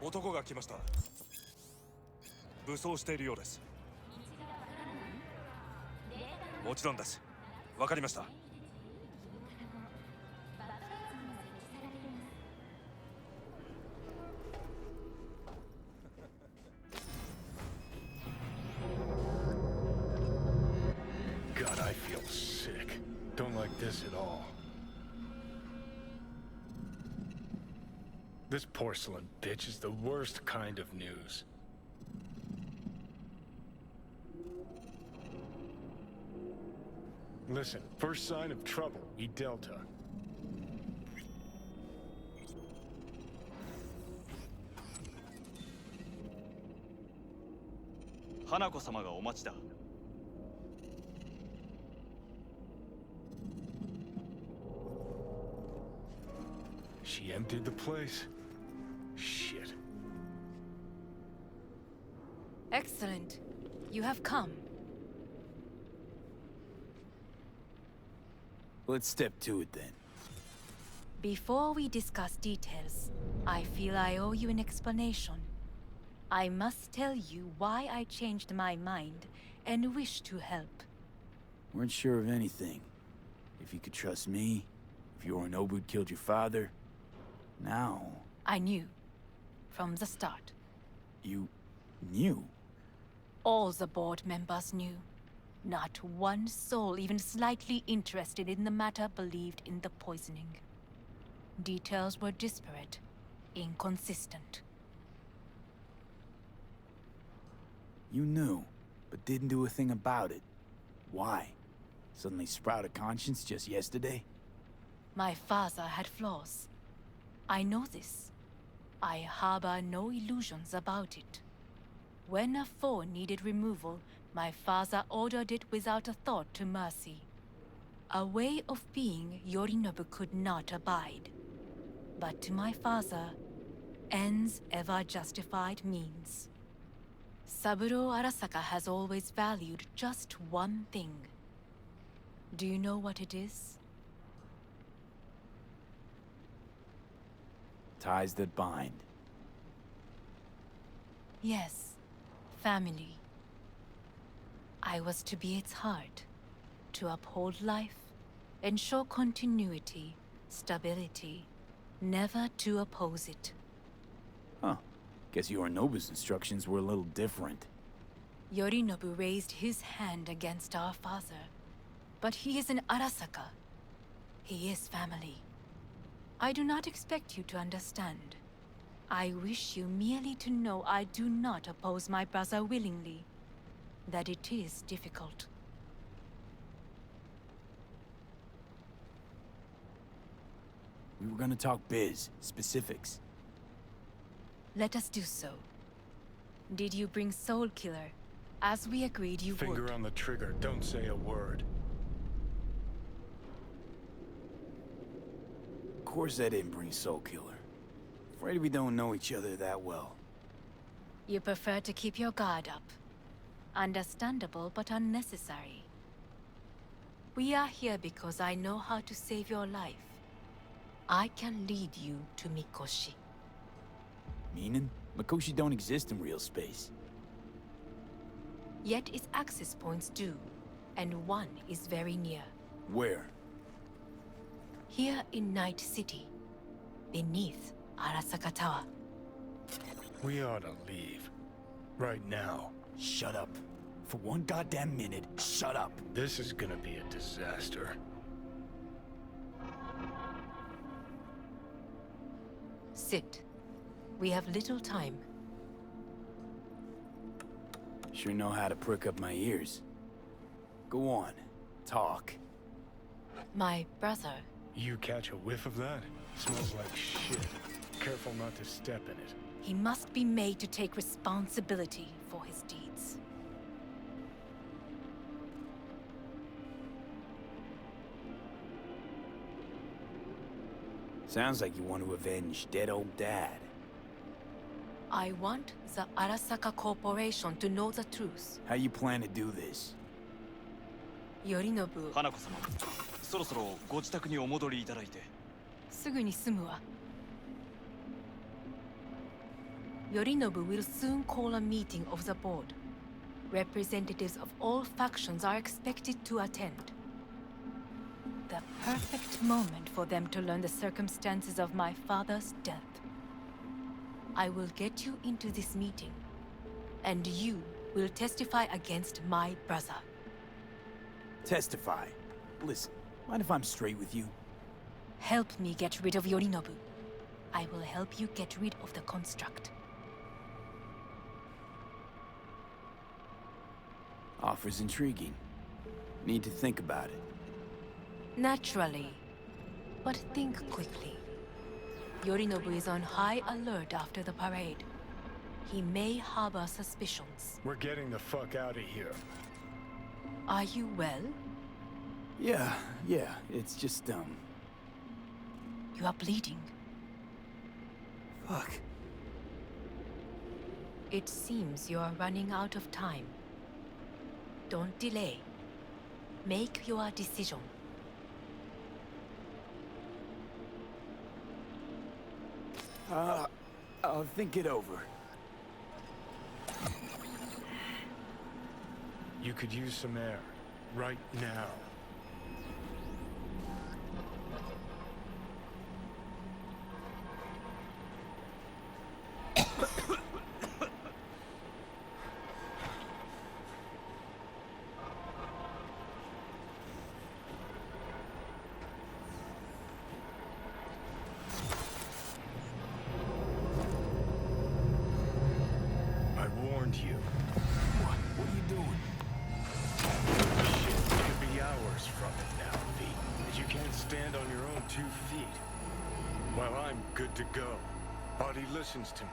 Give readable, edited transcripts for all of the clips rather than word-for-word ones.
男が来ました。武装しているようです。もちろんです。わかりました。God, I feel sick. Don't like this at all. This porcelain bitch is the worst kind of news. Listen, first sign of trouble, E Delta. Hanako-sama ga omachi da. She emptied the place. Shit. Excellent. You have come. Let's step to it then. Before we discuss details, I feel I owe you an explanation. I must tell you why I changed my mind and wish to help. Weren't sure of anything. If you could trust me, if Yorinobu killed your father. Now... I knew. From the start. You... knew? All the board members knew. Not one soul even slightly interested in the matter believed in the poisoning. Details were disparate, inconsistent. You knew, but didn't do a thing about it. Why? Suddenly sprout a conscience just yesterday? My father had flaws. I know this. I harbor no illusions about it. When a foe needed removal, my father ordered it without a thought to mercy. A way of being Yorinobu could not abide. But to my father, ends ever justified means. Saburo Arasaka has always valued just one thing. Do you know what it is? Ties that bind. Yes, family. I was to be its heart, to uphold life, ensure continuity, stability, never to oppose it. Huh. Guess Yorinobu's instructions were a little different. Yorinobu raised his hand against our father, but he is an Arasaka. He is family. I do not expect you to understand. I wish you merely to know I do not oppose my brother willingly. That it is difficult. We were gonna talk biz, specifics. Let us do so. Did you bring Soul Killer, as we agreed you would? Finger on the trigger, don't say a word. Of course I didn't bring Soul Killer. Afraid we don't know each other that well. You prefer to keep your guard up. Understandable, but unnecessary. We are here because I know how to save your life. I can lead you to Mikoshi. Meaning? Mikoshi don't exist in real space. Yet its access points do, and one is very near. Where? Here in Night City, beneath Arasaka Tower. We ought to leave. Right now. Shut up. For one goddamn minute, shut up. This is gonna be a disaster. Sit. We have little time. Sure know how to prick up my ears. Go on. Talk. My brother. You catch a whiff of that? Smells like shit. Careful not to step in it. He must be made to take responsibility for his deeds. Sounds like you want to avenge dead old dad. I want the Arasaka Corporation to know the truth. How you plan to do this? Yorinobu. 花子様、そろそろご自宅にお戻りいただいて。すぐに済むわ。Yorinobu will soon call a meeting of the board. Representatives of all factions are expected to attend. The perfect moment for them to learn the circumstances of my father's death. I will get you into this meeting, and you will testify against my brother. Testify. Listen, mind if I'm straight with you? Help me get rid of Yorinobu. I will help you get rid of the construct. Offer's intriguing. Need to think about it. Naturally. But think quickly. Yorinobu is on high alert after the parade. He may harbor suspicions. We're getting the fuck out of here. Are you well? Yeah, it's just, You are bleeding. Fuck. It seems you are running out of time. Don't delay. Make your decision. I'll think it over. You could use some air. Right now. I warned you. What are you doing? Shit could be hours from it now, V. But you can't stand on your own 2 feet. Well, I'm good to go. Body listens to me.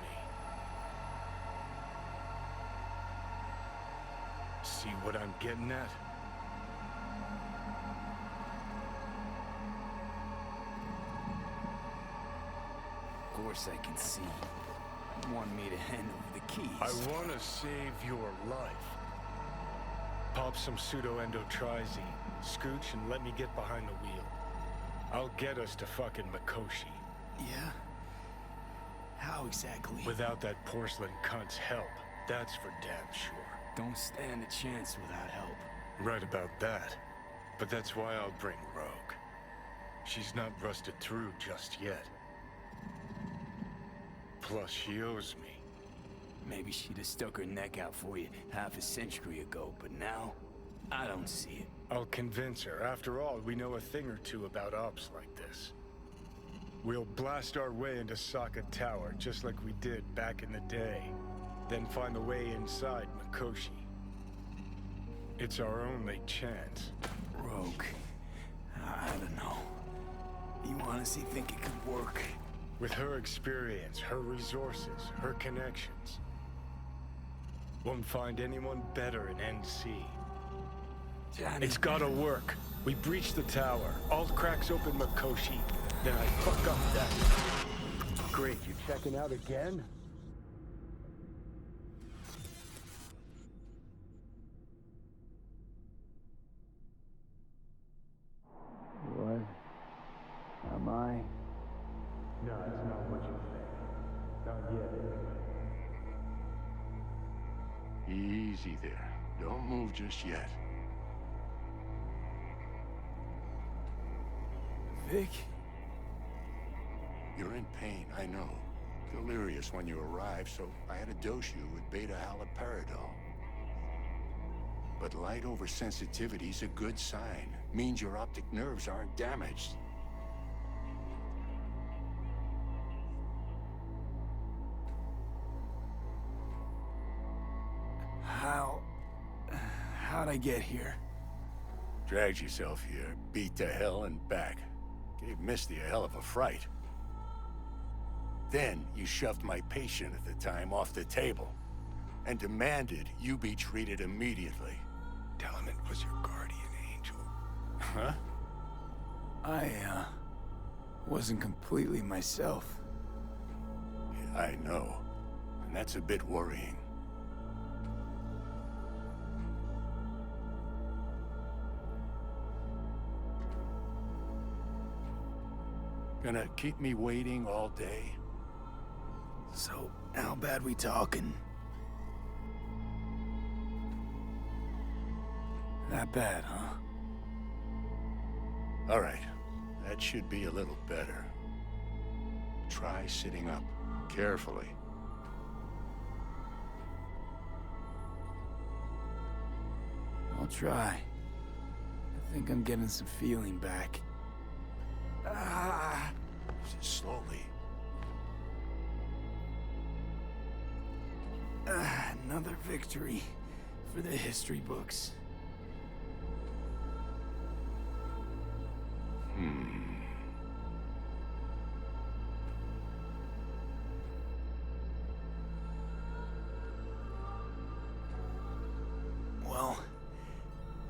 See what I'm getting at? Of course I can see. You want me to hand over the keys. I want to save your life. Pop some pseudo-endotrizine, scooch, and let me get behind the wheel. I'll get us to fucking Mikoshi. Yeah? How exactly? Without that porcelain cunt's help, that's for damn sure. Don't stand a chance without help. Right about that. But that's why I'll bring Rogue. She's not rusted through just yet. Plus, she owes me. Maybe she'd have stuck her neck out for you half a century ago, but now, I don't see it. I'll convince her. After all, we know a thing or two about ops like this. We'll blast our way into Saka Tower, just like we did back in the day. Then find the way inside Mikoshi. It's our only chance. Rogue. I don't know. You honestly think it could work? With her experience, her resources, her connections. Won't find anyone better in NC. Johnny. It's gotta work. We breach the tower. Alt cracks open Mikoshi. Then I fuck up that. Great, you checking out again? What? Am I? No, it's not what you think. Not yet, anyway. Easy there. Don't move just yet. Vic? You're in pain, I know. Delirious when you arrived, so I had to dose you with beta-haloperidol. But light oversensitivity's a good sign. Means your optic nerves aren't damaged. How'd I get here? Dragged yourself here, beat to hell and back. Gave Misty a hell of a fright. Then you shoved my patient at the time off the table and demanded you be treated immediately. Tell him it was your guardian angel. Huh? I, wasn't completely myself. Yeah, I know. And that's a bit worrying. Gonna keep me waiting all day? So, How bad we talking? That bad, huh? All right, that should be a little better. Try sitting up, carefully. I'll try. I think I'm getting some feeling back. Ah! Slowly. Another victory for the history books. Well,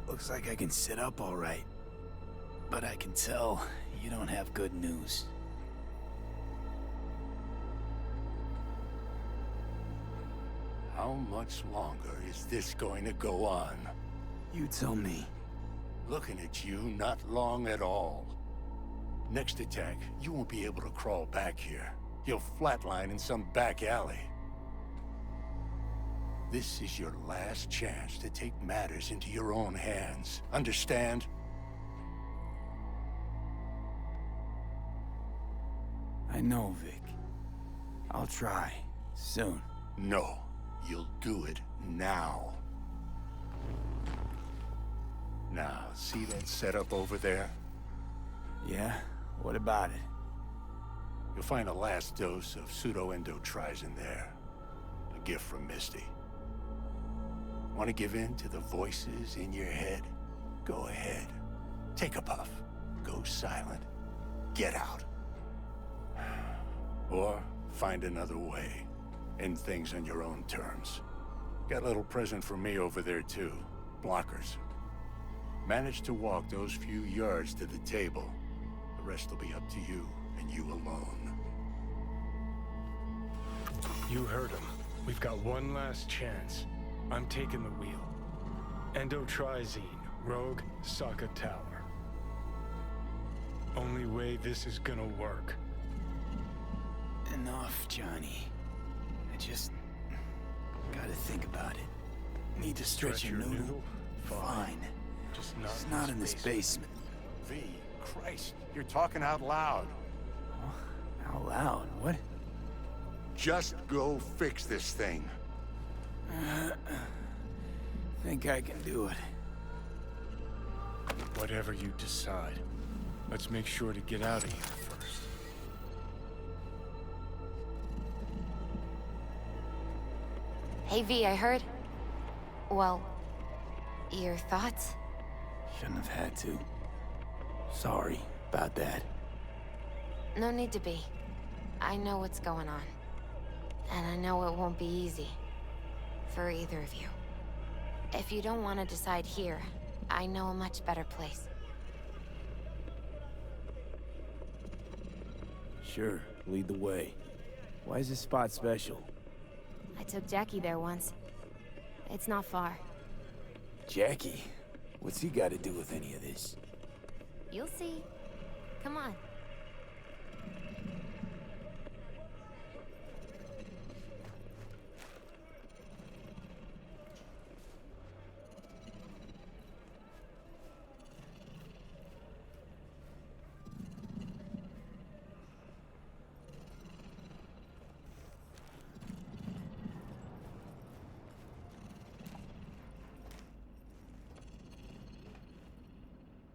looks like I can sit up all right. But I can tell you don't have good news. How much longer is this going to go on? You tell me. Looking at you, not long at all. Next attack, you won't be able to crawl back here. You'll flatline in some back alley. This is your last chance to take matters into your own hands. Understand? I know, Vic. I'll try. Soon. No. You'll do it now. Now, see that setup over there? Yeah? What about it? You'll find a last dose of pseudo-endotrizin there. A gift from Misty. Want to give in to the voices in your head? Go ahead. Take a puff. Go silent. Get out. Or find another way. End things on your own terms. Got a little present for me over there too. Blockers. Manage to walk those few yards to the table. The rest will be up to you, and you alone. You heard him. We've got one last chance. I'm taking the wheel. Endotrizine, Rogue, Saka Tower. Only way this is gonna work. Enough, Johnny. I just gotta think about it. Need to stretch your noodle? Fine. Just It's not in this basement. V, Christ, you're talking out loud. Out loud, what? Just go fix this thing. Think I can do it. Whatever you decide. Let's make sure to get out of here first. Hey V, I heard... Well, your thoughts? Shouldn't have had to. Sorry about that. No need to be. I know what's going on. And I know it won't be easy. For either of you. If you don't want to decide here, I know a much better place. Sure, lead the way. Why is this spot special? I took Jackie there once. It's not far. Jackie? What's he got to do with any of this? You'll see. Come on.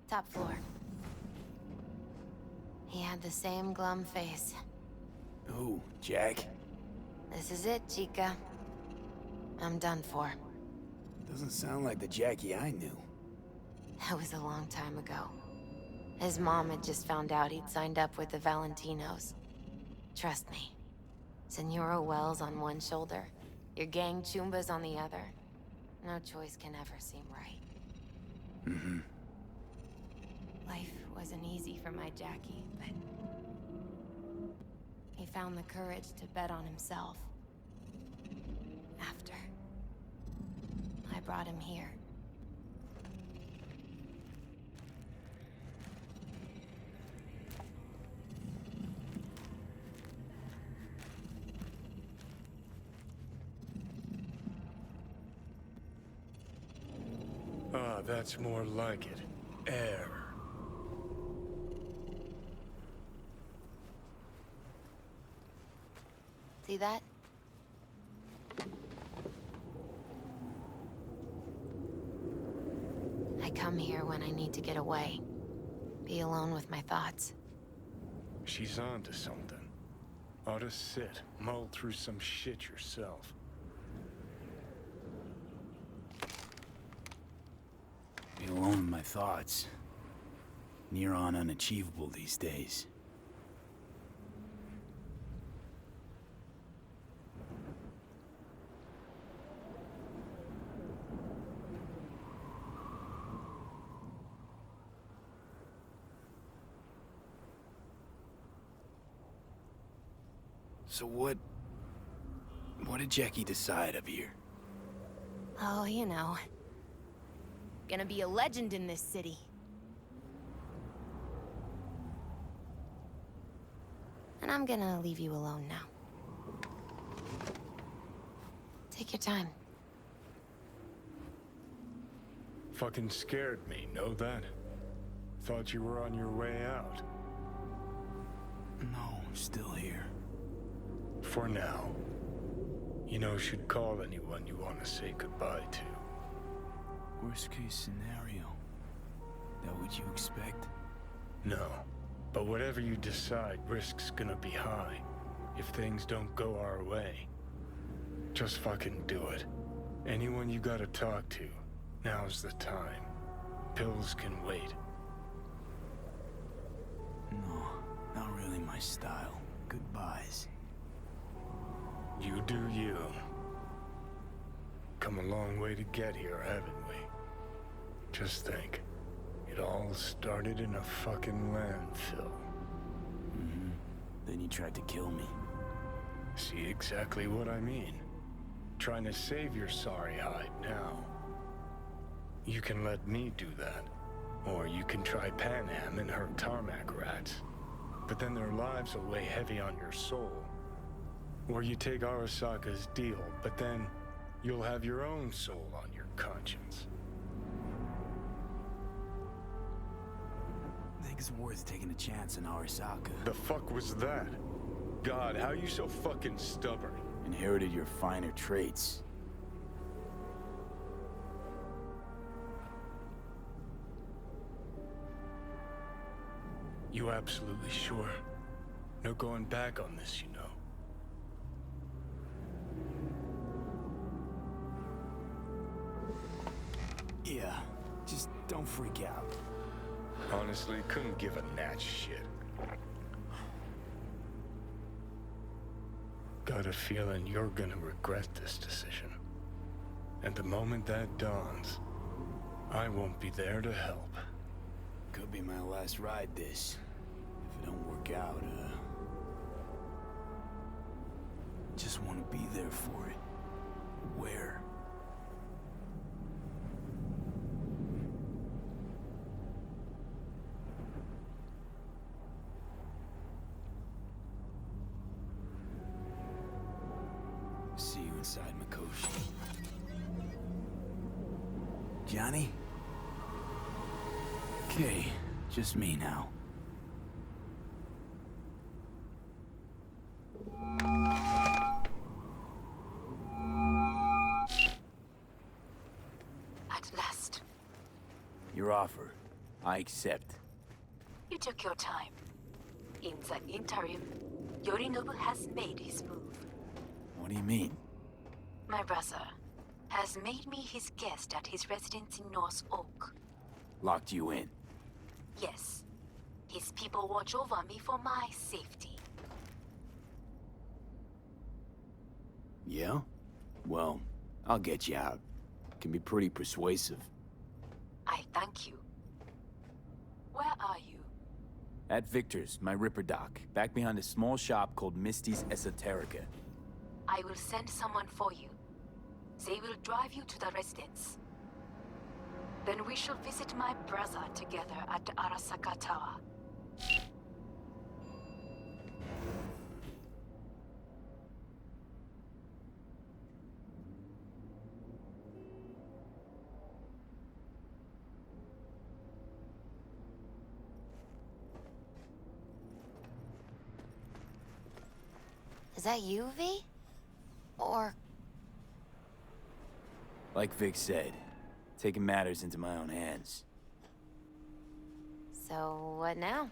Top floor. He had the same glum face. Who, Jack? This is it, Chica. I'm done for. Doesn't sound like the Jackie I knew. That was a long time ago. His mom had just found out he'd signed up with the Valentinos. Trust me. Senora Wells on one shoulder, your gang Chumbas on the other. No choice can ever seem right. Mm-hmm. Life wasn't easy for my Jackie, but... he found the courage to bet on himself. After. I brought him here. Ah, that's more like it. Air. See that? I come here when I need to get away. Be alone with my thoughts. She's on to something. Ought to sit, mull through some shit yourself. Be alone with my thoughts. Near on unachievable these days. So what did Jackie decide of here? Oh, you know. Gonna be a legend in this city. And I'm gonna leave you alone now. Take your time. Fucking scared me, know that? Thought you were on your way out. No, I'm still here. For now. You know, should call anyone you want to say goodbye to. Worst case scenario. That what you expect? No. But whatever you decide, risk's gonna be high. If things don't go our way. Just fucking do it. Anyone you gotta talk to, now's the time. Pills can wait. No, not really my style. Goodbyes. You do you. Come a long way to get here, haven't we? Just think. It all started in a fucking landfill. Mm-hmm. Then you tried to kill me. See exactly what I mean? Trying to save your sorry hide now. You can let me do that. Or you can try Pan Am and her tarmac rats. But then their lives will weigh heavy on your soul. Or you take Arasaka's deal, but then you'll have your own soul on your conscience. I think it's worth taking a chance on Arasaka. The fuck was that? God, how you so fucking stubborn? Inherited your finer traits. You absolutely sure? No going back on this, you know. Yeah, just don't freak out. Honestly, couldn't give a gnat's shit. Got a feeling you're gonna regret this decision. And the moment that dawns, I won't be there to help. Could be my last ride this. If it don't work out, just want to be there for it. Where? See you inside Mikoshi. Johnny? Okay, just me now. At last. Your offer. I accept. You took your time. In the interim, Yorinobu has made his move. What do you mean? My brother has made me his guest at his residence in North Oak. Locked you in. Yes. His people watch over me for my safety. Yeah? Well, I'll get you out. Can be pretty persuasive. I thank you. Where are you? At Victor's, my Ripper dock, back behind a small shop called Misty's Esoterica. I will send someone for you. They will drive you to the residence. Then we shall visit my brother together at the ARASAKA Tower. that you, V? Or... Like Vic said, taking matters into my own hands. So, what now?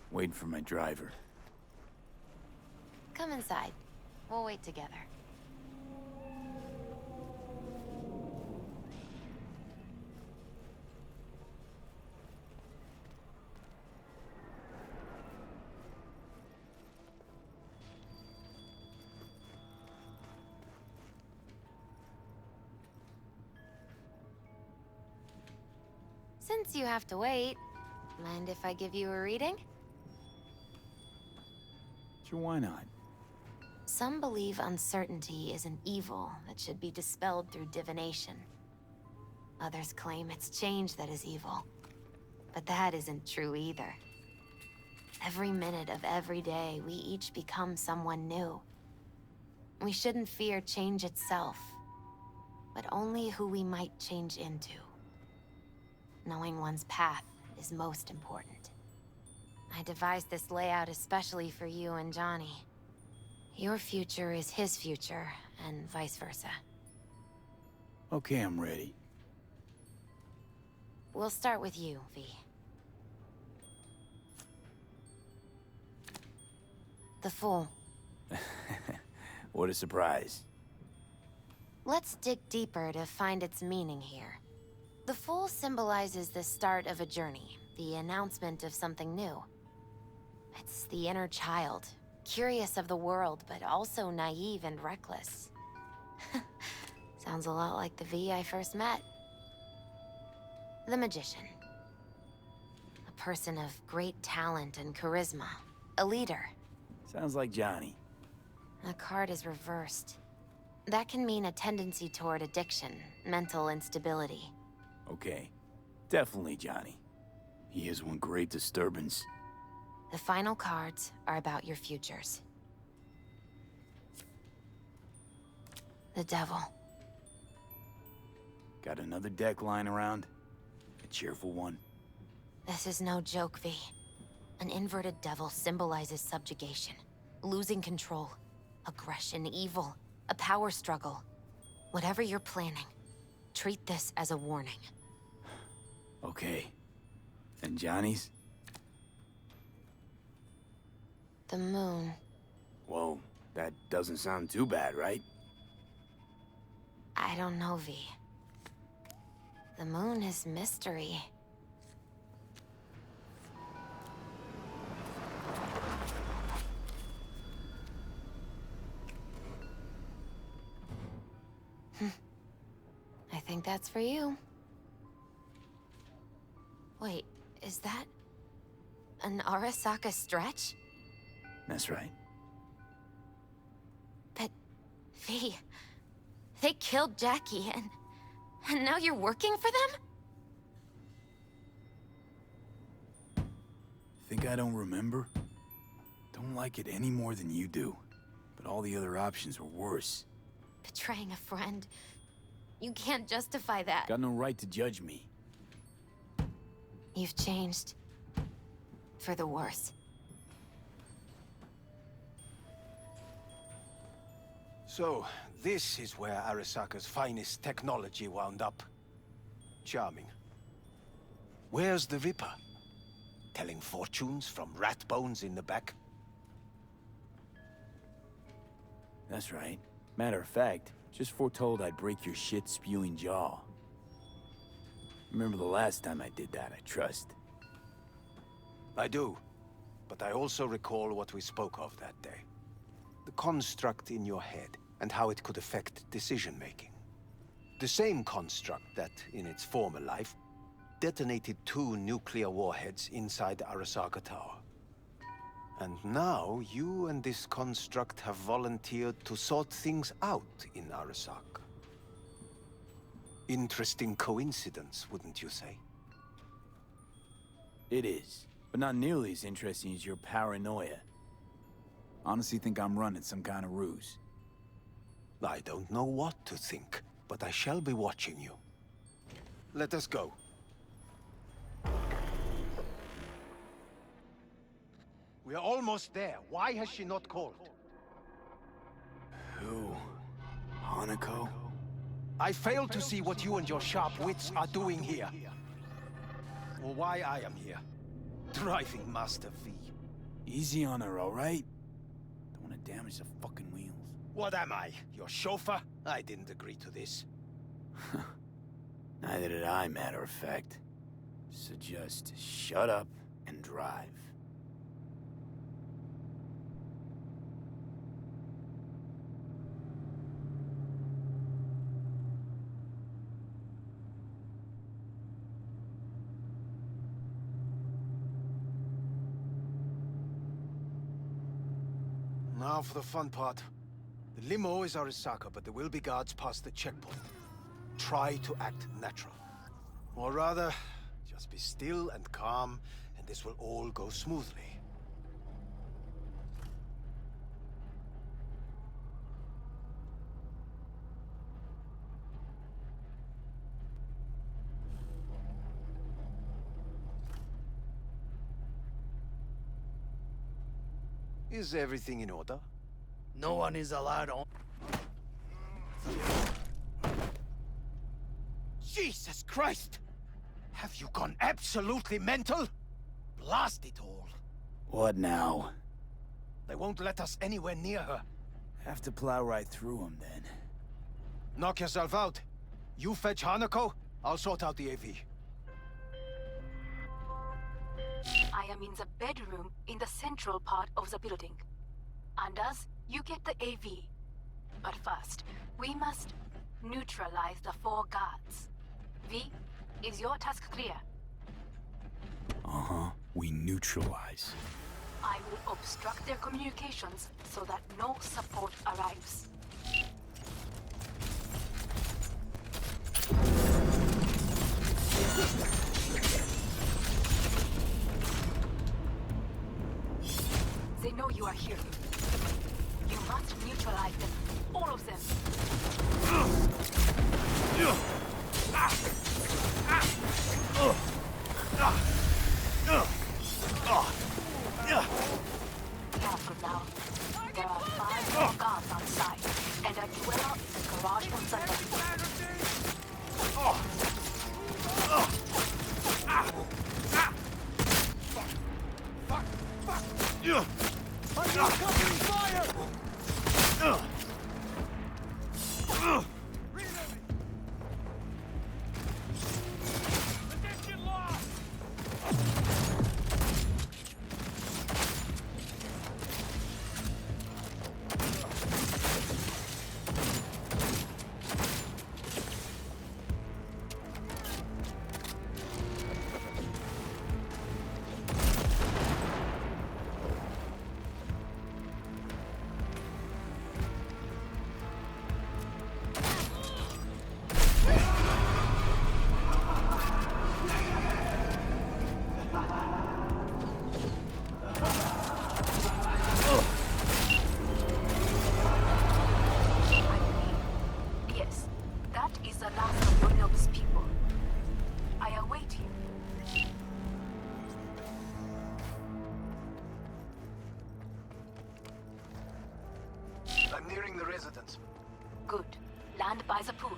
Waiting for my driver. Come inside. We'll wait together. Since you have to wait, mind if I give you a reading? Sure, why not? Some believe uncertainty is an evil that should be dispelled through divination. Others claim it's change that is evil. But that isn't true either. Every minute of every day, we each become someone new. We shouldn't fear change itself, but only who we might change into. Knowing one's path is most important. I devised this layout especially for you and Johnny. Your future is his future, and vice versa. Okay, I'm ready. We'll start with you, V. The Fool. What a surprise. Let's dig deeper to find its meaning here. The Fool symbolizes the start of a journey, the announcement of something new. It's the inner child, curious of the world, but also naive and reckless. Sounds a lot like the V I first met. The Magician. A person of great talent and charisma. A leader. Sounds like Johnny. The card is reversed. That can mean a tendency toward addiction, mental instability. Okay. Definitely Johnny. He is one great disturbance. The final cards are about your futures. The Devil. Got another deck lying around? A cheerful one? This is no joke, V. An inverted devil symbolizes subjugation, losing control, aggression, evil, a power struggle. Whatever you're planning, treat this as a warning. Okay. And Johnny's? The Moon. Whoa, that doesn't sound too bad, right? I don't know, V. The Moon is mystery. I think that's for you. Wait, is that an ARASAKA stretch? That's right. But, V, they killed Jackie and now you're working for them? Think I don't remember? Don't like it any more than you do. But all the other options were worse. Betraying a friend. You can't justify that. Got no right to judge me. You've changed. For the worse. So, this is where Arasaka's finest technology wound up. Charming. Where's the Ripper? Telling fortunes from rat bones in the back? That's right. Matter of fact, just foretold I'd break your shit-spewing jaw. Remember the last time I did that, I trust. I do. But I also recall what we spoke of that day. The construct in your head, and how it could affect decision-making. The same construct that, in its former life, detonated 2 nuclear warheads inside Arasaka Tower. And now, you and this construct have volunteered to sort things out in Arasaka. Interesting coincidence, wouldn't you say? It is, but not nearly as interesting as your paranoia. Honestly think I'm running some kind of ruse. I don't know what to think, but I shall be watching you. Let us go. We are almost there. Why has she not called? Hanako? I fail to see what you and your sharp wits are doing here. Or why I am here. Driving Master V. Easy on her, alright? Don't want to damage the fucking wheels. What am I? Your chauffeur? I didn't agree to this. Neither did I, matter of fact. So just shut up and drive. Now for the fun part. The limo is ARASAKA, but there will be guards past the checkpoint. Try to act natural. Or rather, just be still and calm, and this will all go smoothly. Is everything in order? No one is allowed on. Jesus Christ! Have you gone absolutely mental? Blast it all. What now? They won't let us anywhere near her. Have to plow right through them, then. Knock yourself out. You fetch Hanako, I'll sort out the AV. I am in the bedroom in the central part of the building. Anders, you get the AV. But first, we must neutralize the 4 guards. V, is your task clear? Uh-huh. We neutralize. I will obstruct their communications so that no support arrives. They know you are here. You must neutralize them. All of them. Careful now. There are 5 more guards outside, and a dweller in the garage on the left. Yes, that is the last of Yorinobu's people. I await him. I'm nearing the residence. Good. Land by the pool.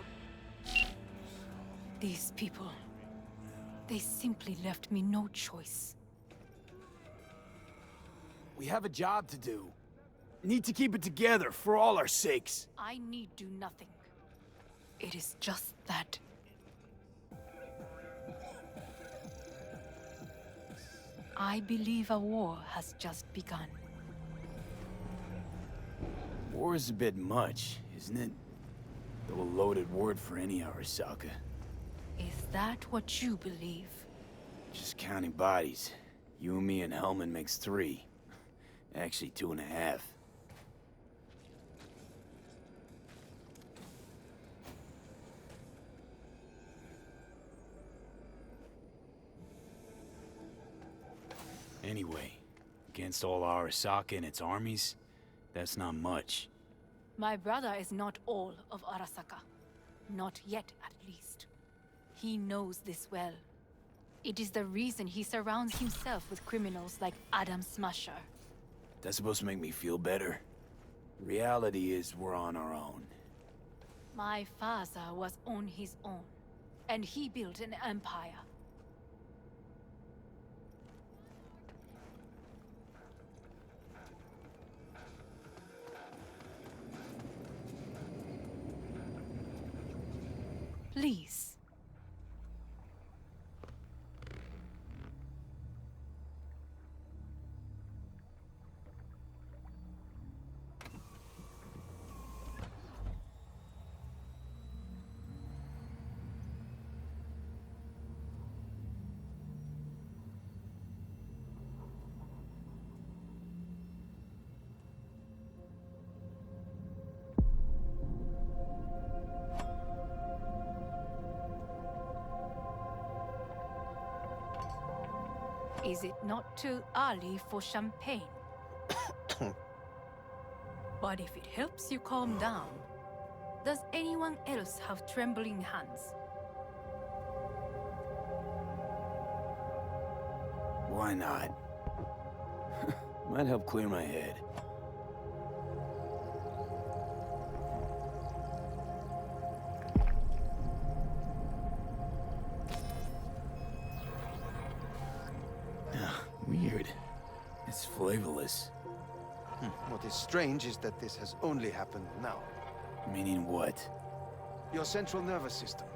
These people... they simply left me no choice. We have a job to do. Need to keep it together for all our sakes. I need do nothing. It is just that... I believe a war has just begun. War is a bit much, isn't it? Though a loaded word for any Arasaka. Is that what you believe? Just counting bodies. You and me and Hellman makes 3. Actually, 2.5. Anyway, against all Arasaka and its armies, that's not much. My brother is not all of Arasaka. Not yet, at least. He knows this well. It is the reason he surrounds himself with criminals like Adam Smasher. That's supposed to make me feel better. Reality is we're on our own. My father was on his own, and he built an empire. Please. Is it not too early for champagne? But if it helps you calm down, does anyone else have trembling hands? Why not? Might help clear my head. Weird. It's flavorless. What is strange is that this has only happened now. Meaning what? Your central nervous system.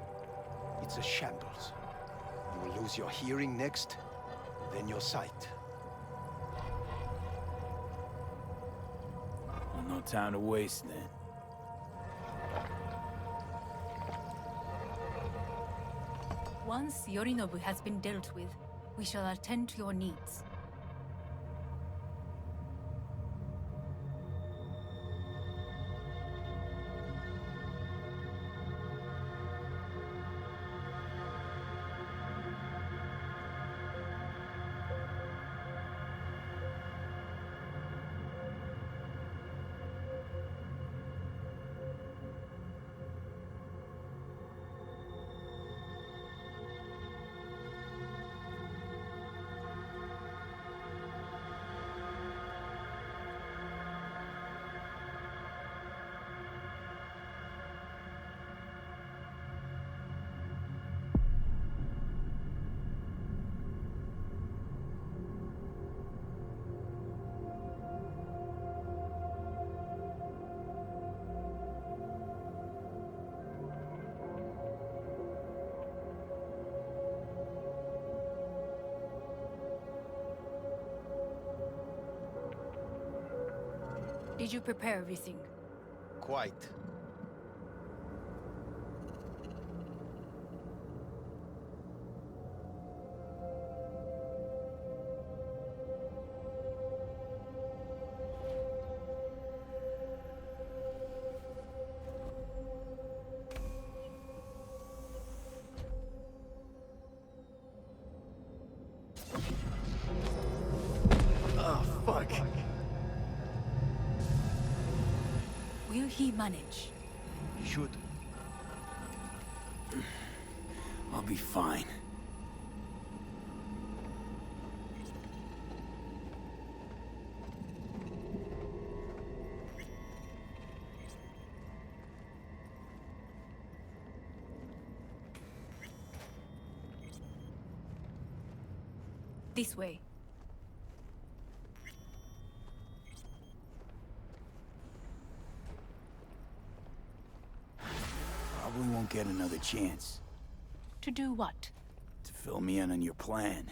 It's a shambles. You will lose your hearing next, then your sight. Well, no time to waste then. Once Yorinobu has been dealt with, we shall attend to your needs. Did you prepare everything? Quite. Oh, fuck. Will he manage? He should. I'll be fine. This way. Probably won't get another chance To do what? to fill me in on your plan.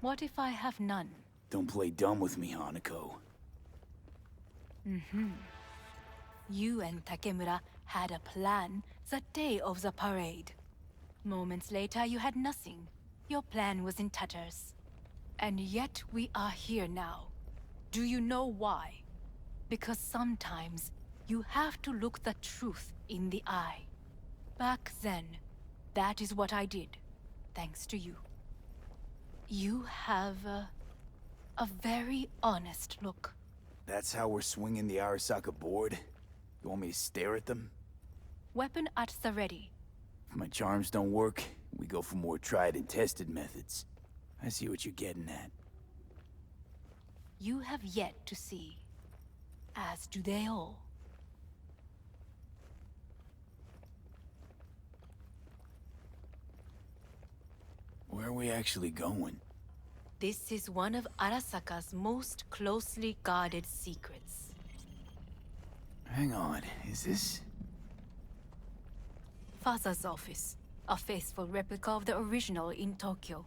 What if I have none? Don't play dumb with me, Hanako. You and Takemura had a plan the day of the parade. Moments later, you had nothing. Your plan was in tatters. And yet we are here now. Do you know why? Because sometimes you have to look the truth in the eye. Back then, that is what I did, thanks to you. You have a very honest look. That's how we're swinging the ARASAKA board? You want me to stare at them? Weapon at the ready. If my charms don't work, we go for more tried and tested methods. I see what you're getting at. You have yet to see, as do they all. are we actually going? This is one of Arasaka's most closely guarded secrets. Hang on, is this... Father's office. A faithful replica of the original in Tokyo.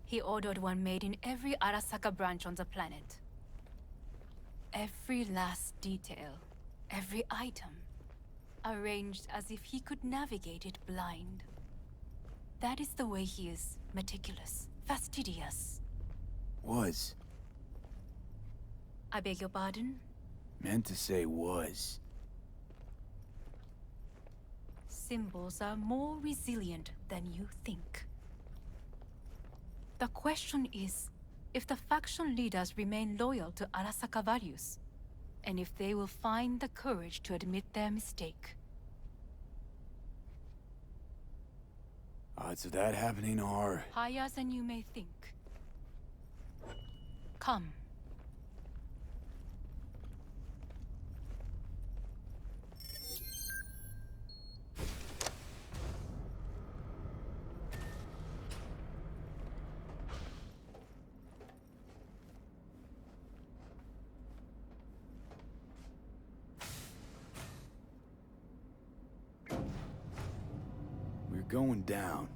He ordered one made in every Arasaka branch on the planet. Every last detail, every item, arranged as if he could navigate it blind. That is the way he is, meticulous, fastidious. Was. I beg your pardon? Meant to say was. Symbols are more resilient than you think. The question is, if the faction leaders remain loyal to Arasaka values, and if they will find the courage to admit their mistake. Odds of that happening are... Higher than you may think. Come. We're going down.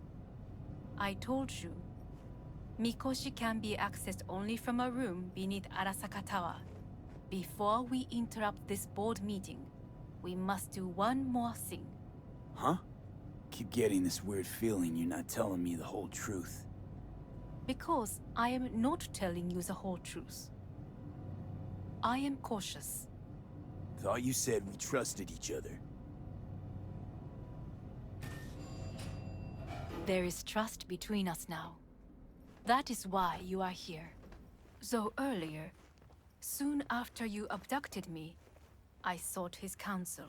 I told you. Mikoshi can be accessed only from a room beneath Arasaka Tower. Before we interrupt this board meeting, we must do one more thing. Huh? Keep getting this weird feeling you're not telling me the whole truth. Because I am not telling you the whole truth. I am cautious. Thought you said we trusted each other. There is trust between us now. That is why you are here. Though earlier, soon after you abducted me, I sought his counsel.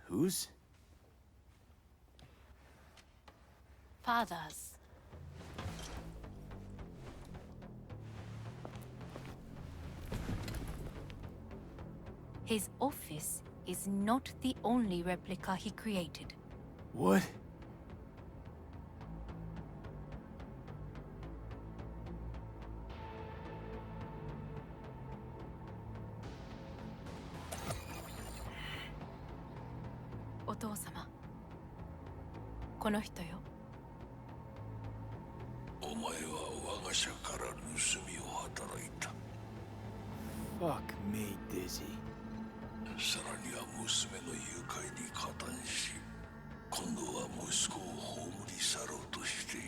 Whose? Father's. His office is not the only replica he created. What? Otou-sama. この人よ。お前は我が社から盗みを働いた。Fuck me, Dizzy. さらには娘の誘拐に加担し、今度は息子を葬り去ろうとしている。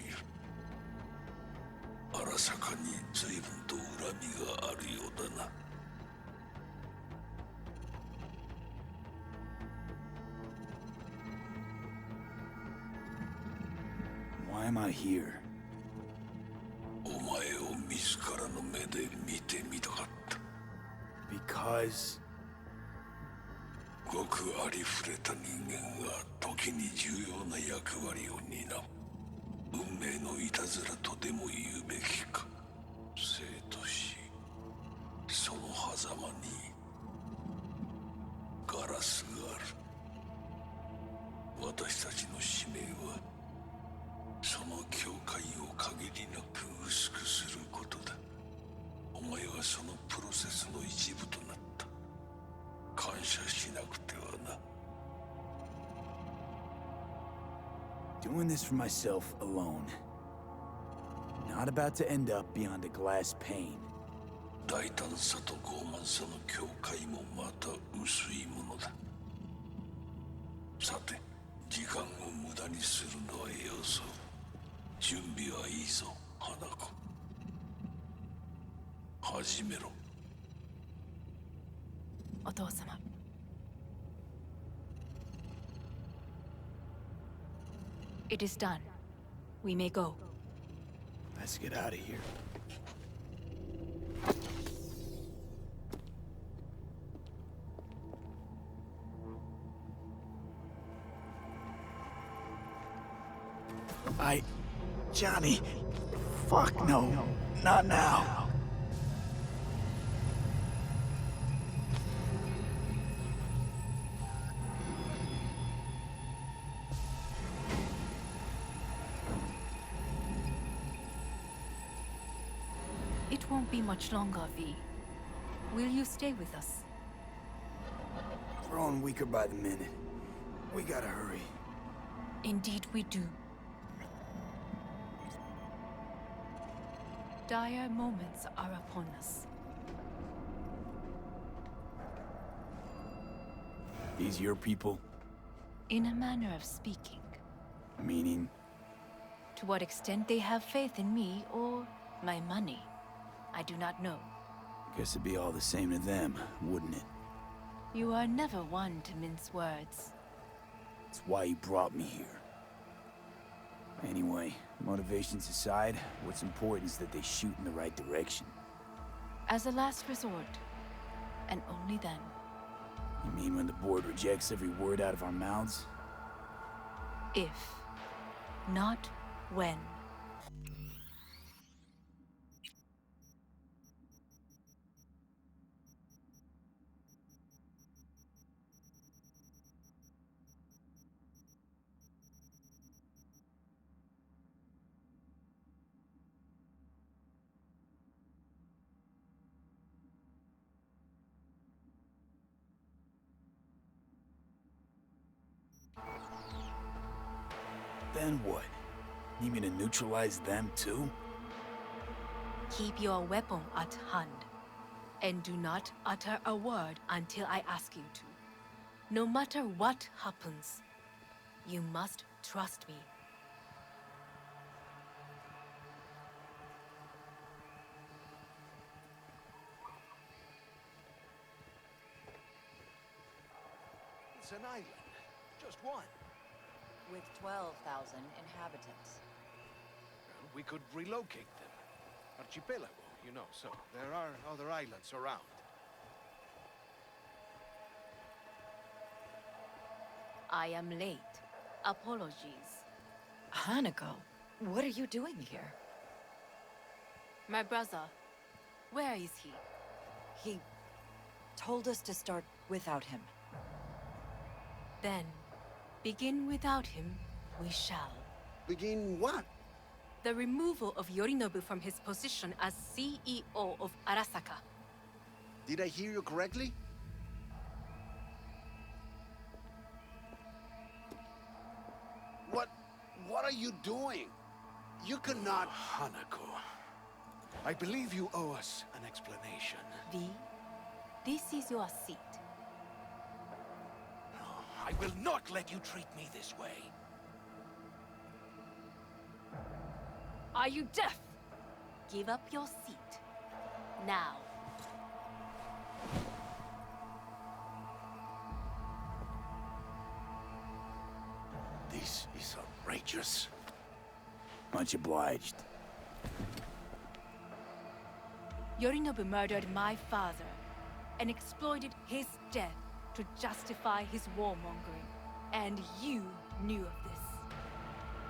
荒坂に随分と恨みがあるようだな。Why am I here? お前を自らの目で見てみたかった。Because... ごくありふれた人間が時に重要な役割を担う。運命のいたずらとでも言うべきか。生と死、その狭間にガラスがある。私たちの使命はその境界を限りなく薄くすることだ。お前はそのプロセスの一部となった。感謝しなくてはな。Doing this for myself alone. Not about to end up beyond a glass pane. 大胆さと傲慢さの境界もまた薄いものだ。さて、時間を無駄にするのはよそう。準備はいいぞ、花子。始めろ。お父様。It is done. We may go. Let's get out of here. Johnny. Fuck no. Not now. It won't be much longer, V. Will you stay with us? Growing weaker by the minute. We gotta hurry. Indeed we do. Dire moments are upon us. These your people? In a manner of speaking. Meaning? To what extent they have faith in me or my money, I do not know. Guess it'd be all the same to them, wouldn't it? You are never one to mince words. It's why you brought me here. Anyway, motivations aside, what's important is that they shoot in the right direction. As a last resort, and only then. You mean when the board rejects every word out of our mouths? If, not when. Then what? Need me to neutralize them too? Keep your weapon at hand, and do not utter a word until I ask you to. No matter what happens, you must trust me. It's an island. Just one. With 12,000 inhabitants. Well, we could relocate them. Archipelago, you know, so there are other islands around. I am late. Apologies. Hanako, what are you doing here? My brother, where is he? He told us to start without him. Then, begin without him, we shall. Begin what? The removal of Yorinobu from his position as CEO of ARASAKA. Did I hear you correctly? What are you doing? You cannot... Hanako, I believe you owe us an explanation. V, this is your seat. No, I will not let you treat me this way. Are you deaf? Give up your seat. Now. This is outrageous. Much obliged. Yorinobu murdered my father and exploited his death to justify his warmongering. And you knew of this.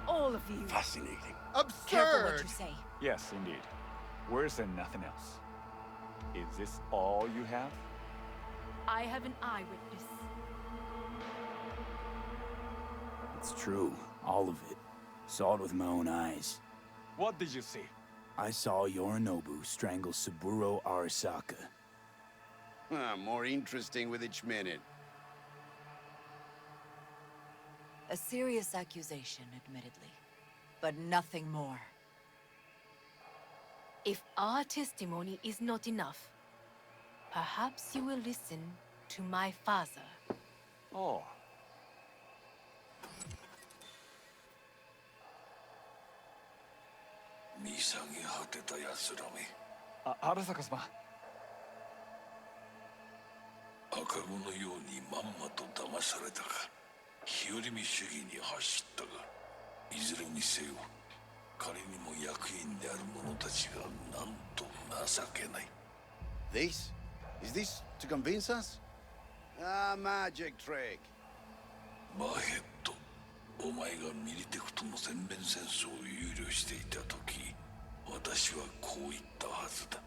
All of you. Fascinating. Careful what Absurd! you say. Yes, indeed. Worse than nothing else. Is this all you have? I have an eyewitness. It's true, all of it. Saw it with my own eyes. What did you see? I saw Yorinobu strangle Saburo Arasaka. More interesting with each minute. A serious accusation, admittedly. But nothing more. If our testimony is not enough, perhaps you will listen to my father. Oh. Arasaka様。赤子のようにまんまと騙されたか、日和見主義に走ったが、いずれにせよ、仮にも役員である者たちがなんと情けない。This? Is this to convince us? Ah, magic trick. マーヘッド、お前がミリテクとの全面戦争を憂慮していた時、私はこう言ったはずだ。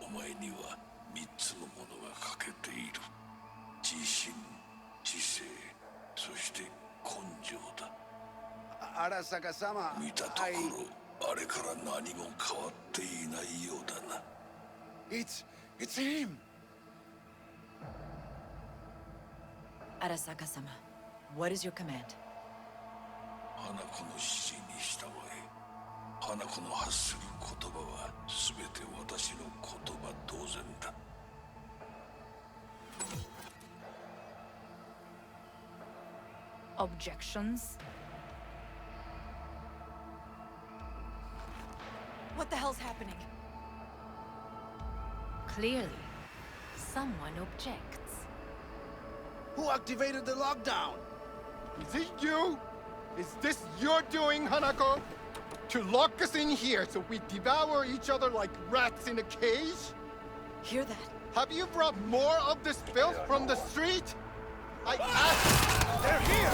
お前には3つのものが欠けている。自信、知性、そして根性だ。Arasaka-sama, 見たところ、あれから何も変わっていないようだな。It's him! Arasaka-sama, what is your command? 花子の指示に従え。花子の発する言葉は全て私の言葉同然だ。Objections? What the hell's happening? Clearly, someone objects. Who activated the lockdown? Is it you? Is this your doing, Hanako? To lock us in here so we devour each other like rats in a cage? Hear that? Have you brought more of this filth from the street? I asked... They're here!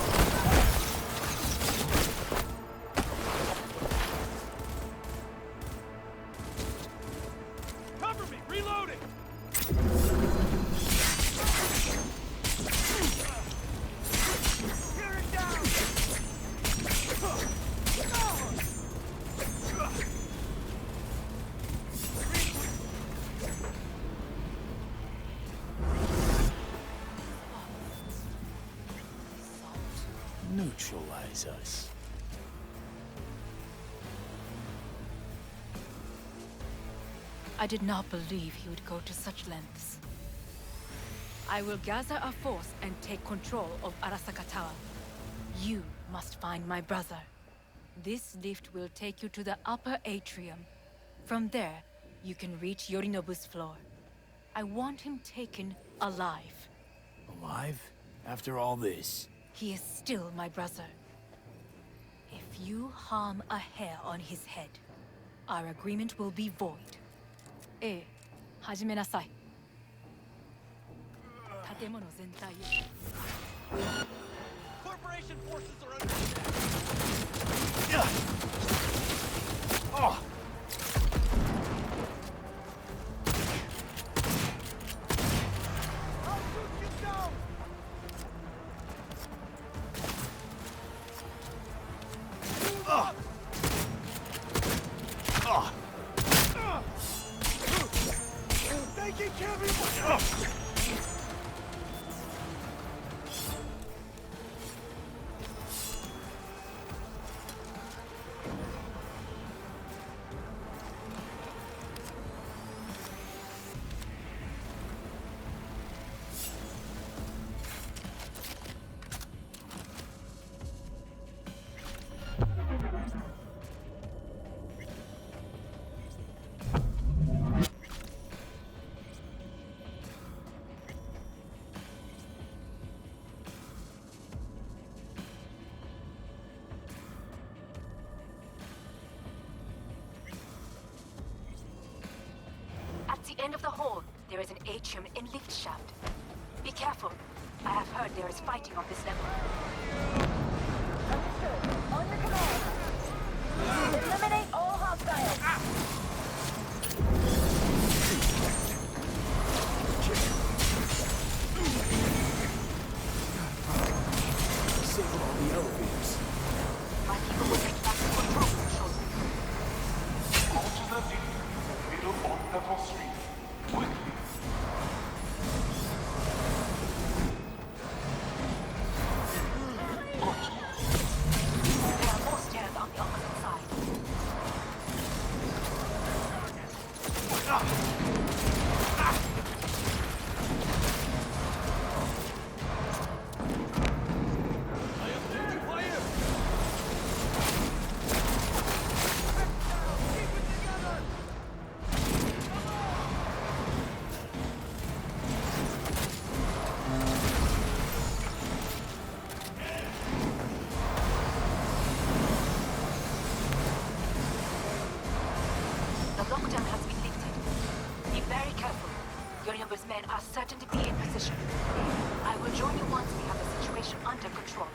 Cover me! Reloading! Tear it down! Neutralize us. I did not believe he would go to such lengths. I will gather a force and take control of Arasaka Tower. You must find my brother. This lift will take you to the upper atrium. From there, you can reach Yorinobu's floor. I want him taken alive. Alive? After all this? He is still my brother. If you harm a hair on his head, our agreement will be void. 始めなさい。建物全体へ。Corporation forces are under attack! Oh! I'll shoot you down! They can kill me! At the end of the hall, there is an atrium in lift shaft. Be careful. I have heard there is fighting on this level. Understood. On your command. Eliminate all hostiles. Disable all the elevators. My people will get back to control shortly. Go to the middle of level 3. Quickly. There are more stairs on the opposite side. I am taking fire! Keep it together! The lockdown has been lifted. Be very careful. Yorinobu's men are certain to be in position. I will join you once we have the situation under control.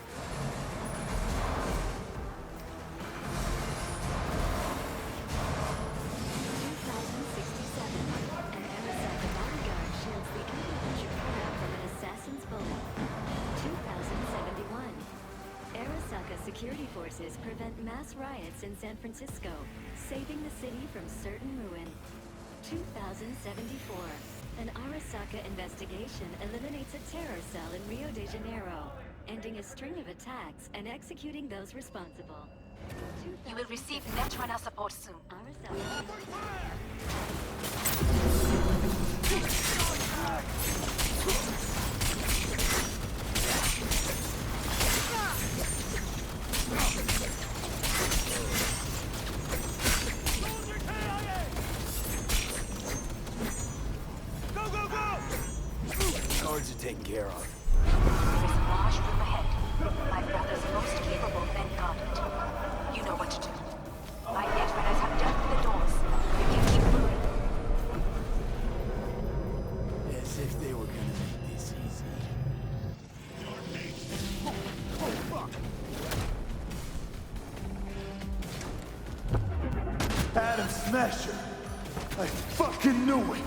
An ARASAKA bodyguard shields the Emperor's from an assassin's bullet. 2071. ARASAKA security forces prevent mass riots in San Francisco, saving the city from certain ruin. 2074. An ARASAKA investigation eliminates a terror cell in Rio de Janeiro, ending a string of attacks and executing those responsible. You will receive Netrunner support soon. Go, go, go! Guards are taken care of. There is a large room ahead. My brother's most capable men guard it. You know what to do. My Netrunners have dealt with the doors. You can keep moving. As if they were gonna make this easy. Oh, fuck! Adam Smasher! I fucking knew it!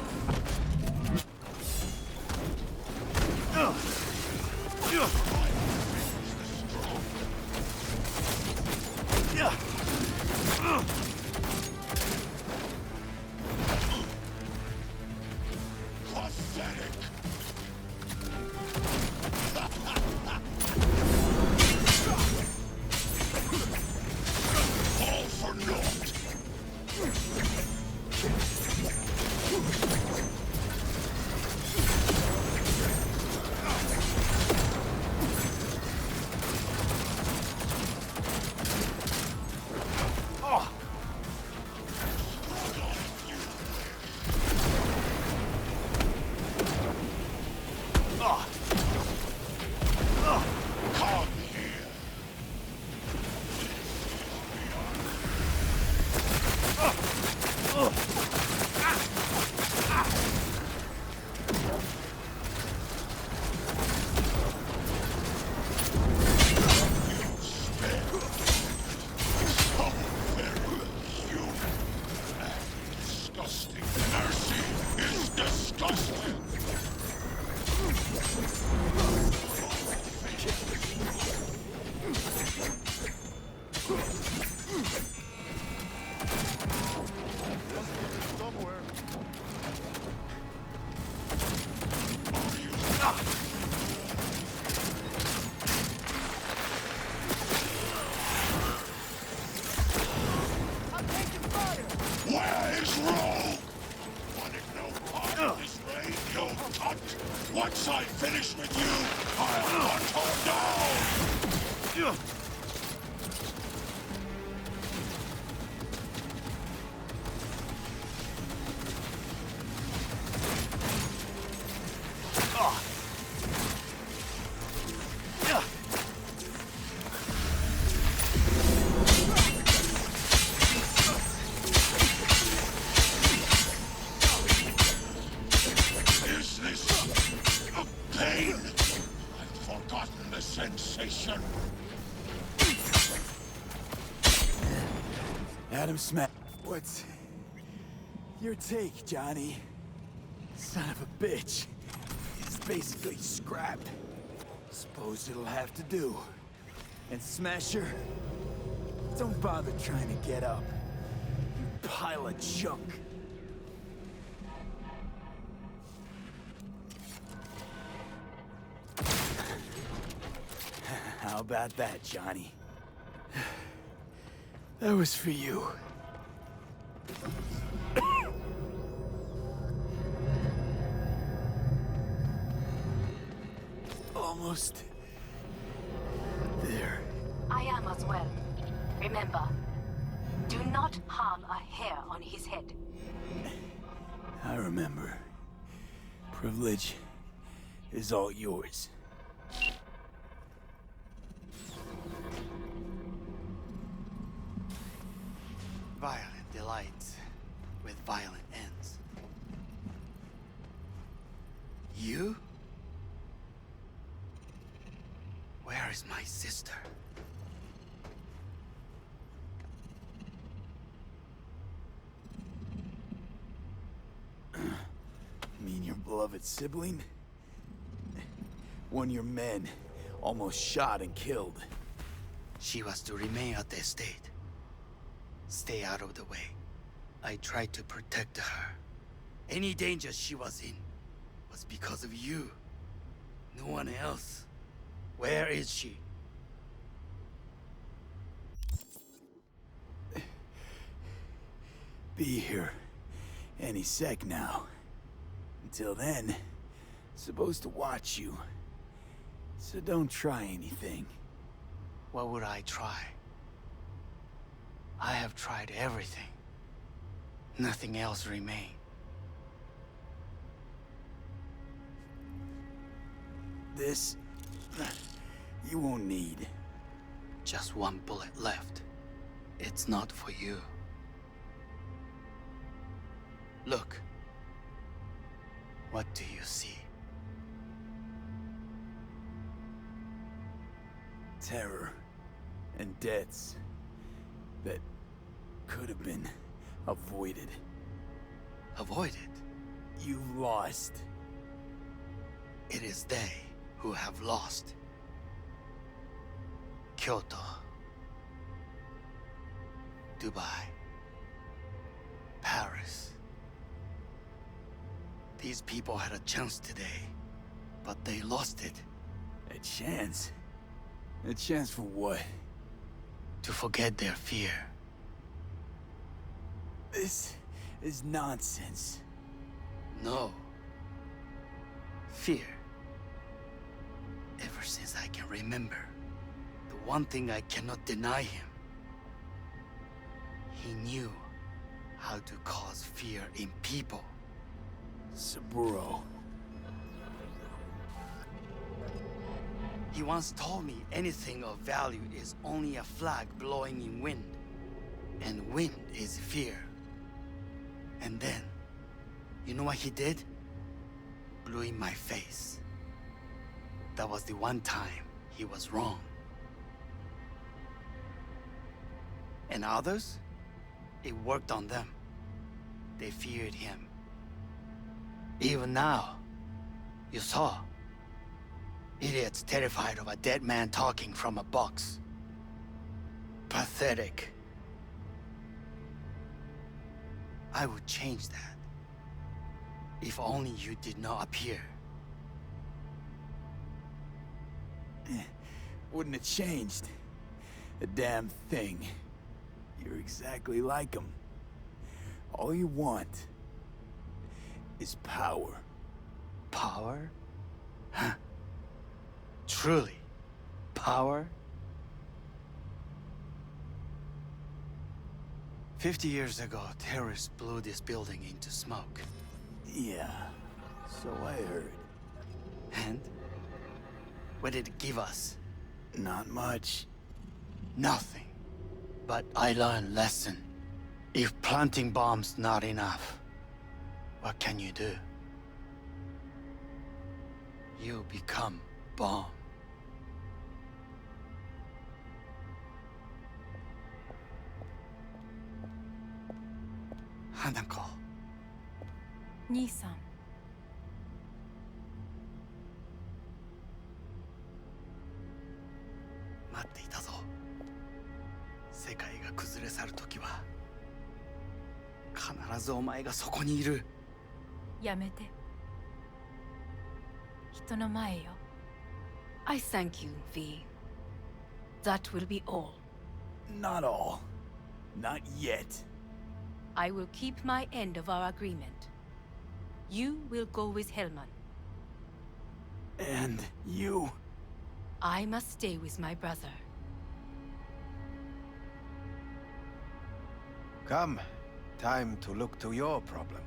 Pathetic! All for naught! Come here! So very human and disgusting. Mercy is disgusting! Somewhere. I'm taking fire! Where is Rogue? Wanted no part of this raid, you cunt! Once I finish with you, I'll hunt her down! Is this a pain? I've forgotten the sensation. Adam Smash. What's your take, Johnny? Son of a bitch. It's basically scrapped. Suppose it'll have to do. And Smasher, don't bother trying to get up. You pile of junk. How about that, Johnny? That was for you. Almost there. I am as well. Remember, do not harm a hair on his head. I remember. Privilege is all yours. Violent delights with violent ends. You? Where is my sister? Mean your beloved sibling? One of your men almost shot and killed. She was to remain at the estate. Stay out of the way. I tried to protect her. Any danger she was in was because of you. No one else. Where is she? Be here any sec now. Until then, supposed to watch you. So don't try anything. What would I try? I have tried everything. Nothing else remains. This... you won't need. Just one bullet left. It's not for you. Look. What do you see? Terror and deaths that could have been avoided. Avoided? You've lost. It is they who have lost. Kyoto. Dubai. Paris. These people had a chance today, but they lost it. A chance? A chance for what? To forget their fear. This is nonsense. No. Fear. Ever since I can remember, the one thing I cannot deny him. He knew how to cause fear in people. Saburo. He once told me anything of value is only a flag blowing in wind. And wind is fear. And then, you know what he did? Blew in my face. That was the one time he was wrong. And others? It worked on them. They feared him. Even now, you saw. Idiots terrified of a dead man talking from a box. Pathetic. I would change that. If only you did not appear. Wouldn't have changed a damn thing. You're exactly like him. All you want is power. Power? Huh. Truly, power? 50 years ago, terrorists blew this building into smoke. Yeah, so I heard. And? What did it give us? Not much. Nothing. But I learned lesson. If planting bombs not enough, what can you do? You become bomb. Hanako. 兄さん。待っていたぞ。世界が崩れ去る時は必ずお前がそこにいる。やめて。人の前よ。I thank you, V. That will be all. Not all. Not yet. I will keep my end of our agreement. You will go with Hellman. And you? I must stay with my brother. Come. Time to look to your problem.